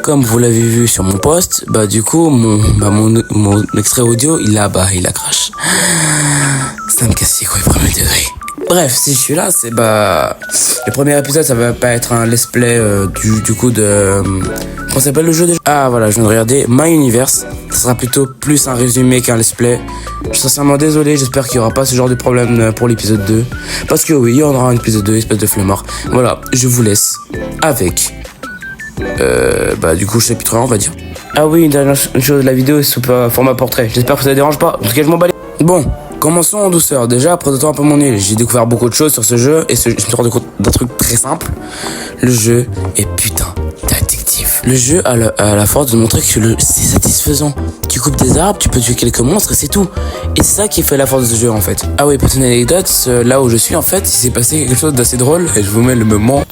Comme vous l'avez vu sur mon post, bah du coup mon extrait audio il a crash. Ça me casse les couilles premier degré. Bref, si je suis là, c'est le premier épisode, ça va pas être un let's play du coup de comment s'appelle le jeu déjà. Ah voilà, je viens de regarder My Universe. Ça sera plutôt plus un résumé qu'un let's play. Je suis sincèrement désolé, j'espère qu'il y aura pas ce genre de problème pour l'épisode 2 parce que oui, il y en aura un épisode 2, espèce de flemmard. Voilà, je vous laisse avec du coup chapitre 1 on va dire. Ah oui, une dernière chose, la vidéo est sous format portrait. J'espère que ça ne dérange pas. En tout cas, je m'en bats les... Bon, commençons en douceur. Déjà, présentons un peu mon île. J'ai découvert beaucoup de choses sur ce jeu et je me suis rendu compte d'un truc très simple. Le jeu est putain d'addictif. Le jeu a la force de montrer que c'est satisfaisant. Tu coupes des arbres, tu peux tuer quelques monstres et c'est tout. Et c'est ça qui fait la force de ce jeu en fait. Ah oui, pour une anecdote, là où je suis en fait, il s'est passé quelque chose d'assez drôle et je vous mets le moment.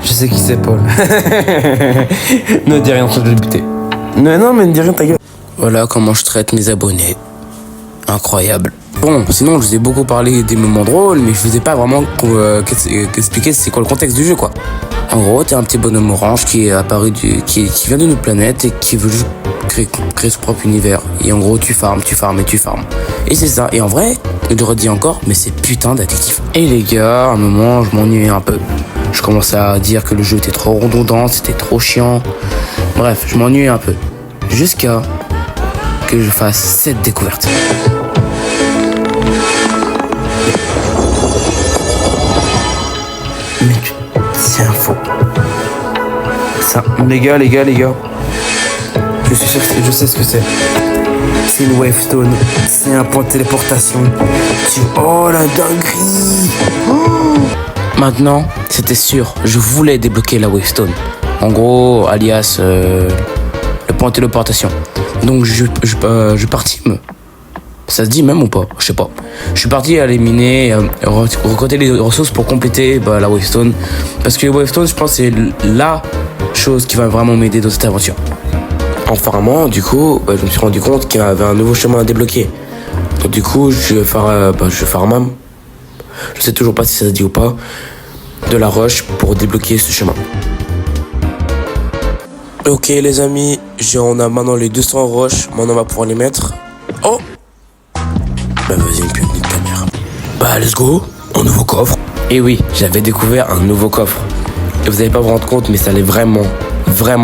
Je sais qui c'est, Paul. Ne dis rien, je vais le buter. Non, mais ne dis rien, ta gueule. Voilà comment je traite mes abonnés. Incroyable. Bon, sinon, je vous ai beaucoup parlé des moments drôles, mais je vous ai pas vraiment expliqué c'est quoi le contexte du jeu, quoi. En gros, t'es un petit bonhomme orange qui est apparu qui vient d'une autre planète et qui veut juste créer son propre univers. Et en gros, tu farmes. Et c'est ça. Et en vrai, je le redis encore, mais c'est putain d'addictif. Et les gars, à un moment, je m'ennuyais un peu. Je commençais à dire que le jeu était trop redondant, c'était trop chiant. Bref, je m'ennuyais un peu. Jusqu'à que je fasse cette découverte. Mais c'est un faux. Ça, les gars. Je suis sûr que je sais ce que c'est. C'est une wavestone. C'est un point de téléportation. Oh la dinguerie! Maintenant, c'était sûr, je voulais débloquer la wavestone. En gros, alias le point de téléportation. Donc je partis. Ça se dit même ou pas? Je sais pas. Je suis parti à éliminer, recruter les ressources pour compléter la wavestone. Parce que la wavestone, je pense, c'est la chose qui va vraiment m'aider dans cette aventure. En farmant, du coup, je me suis rendu compte qu'il y avait un nouveau chemin à débloquer. Donc du coup, je farm. Je sais toujours pas si ça se dit ou pas. De la roche pour débloquer ce chemin. Ok les amis, on a maintenant les 200 roches. Maintenant on va pouvoir les mettre. Oh, vas-y, une pute de caméra. Let's go, un nouveau coffre. Et oui, j'avais découvert un nouveau coffre. Et vous allez pas vous rendre compte, mais ça allait vraiment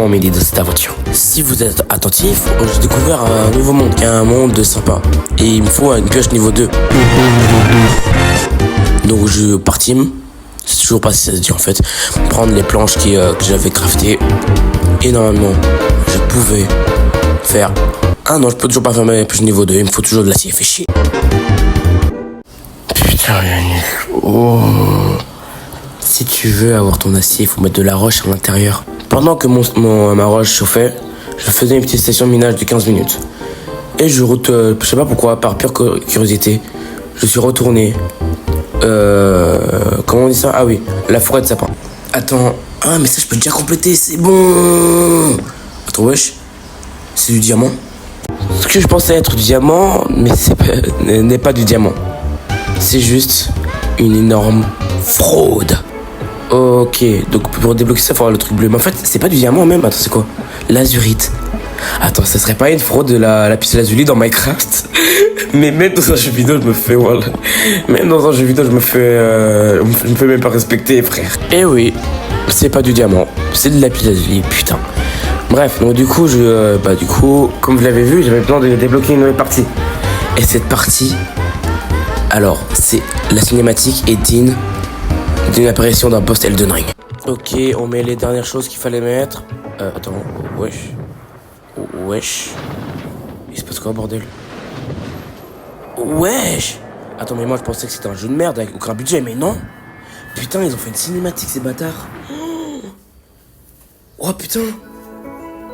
m'aider dans cette aventure. Si vous êtes attentif, j'ai découvert un nouveau monde, un monde sympa. Et il me faut une pioche niveau 2. Donc je partis. C'est toujours pas si ça se dit en fait. Prendre les planches que j'avais craftées. Et normalement, je pouvais faire... Ah non, je peux toujours pas faire ma pioche niveau 2. Il me faut toujours de l'acier, fait chier. Putain, Yannick. Oh. Si tu veux avoir ton acier, il faut mettre de la roche à l'intérieur. Pendant que ma roche chauffait, je faisais une petite session de minage de 15 minutes. Et je sais pas pourquoi, par pure curiosité, je suis retourné... comment on dit ça? Ah oui, la forêt de sapin. Attends, mais ça je peux déjà compléter, c'est bon. Attends, wesh, c'est du diamant. Ce que je pensais être du diamant, mais n'est pas du diamant. C'est juste une énorme fraude. Ok, donc pour débloquer ça, il faut avoir le truc bleu. Mais en fait, c'est pas du diamant même. Attends, c'est quoi? L'azurite. Attends, ça serait pas une fraude de la piste lazuli dans Minecraft? Mais même dans un jeu vidéo, je me fais... Voilà. Même dans un jeu vidéo, je me fais même pas respecter, frère. Et oui, c'est pas du diamant. C'est de la piste lazuli, putain. Bref, donc du coup, comme vous l'avez vu, j'avais besoin de débloquer une nouvelle partie. Et cette partie... Alors, c'est la cinématique est digne d'une apparition d'un post Elden Ring. Ok, on met les dernières choses qu'il fallait mettre. Attends, wesh. Il se passe quoi, bordel? Wesh. Attends, mais moi je pensais que c'était un jeu de merde avec aucun budget, mais non. Putain, ils ont fait une cinématique, ces bâtards. Oh putain.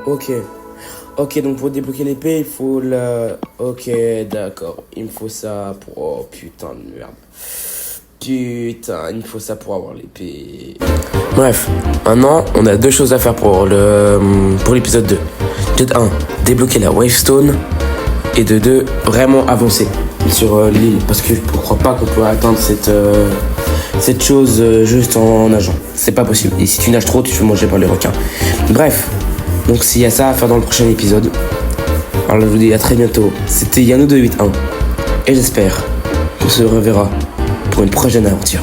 Ok, donc pour débloquer l'épée, il faut la... Ok, d'accord. Il me faut ça pour... Oh putain de merde. Putain, il me faut ça pour avoir l'épée. Bref, maintenant, on a deux choses à faire pour l'épisode 2. Peut-être 1, débloquer la wavestone. Et de 2, vraiment avancer sur l'île. Parce que je ne crois pas qu'on peut atteindre cette chose juste en nageant. C'est pas possible. Et si tu nages trop, tu te fais manger par les requins. Bref, donc s'il y a ça à faire dans le prochain épisode. Alors je vous dis à très bientôt. C'était Yannou281. Et j'espère qu'on se reverra pour une prochaine aventure.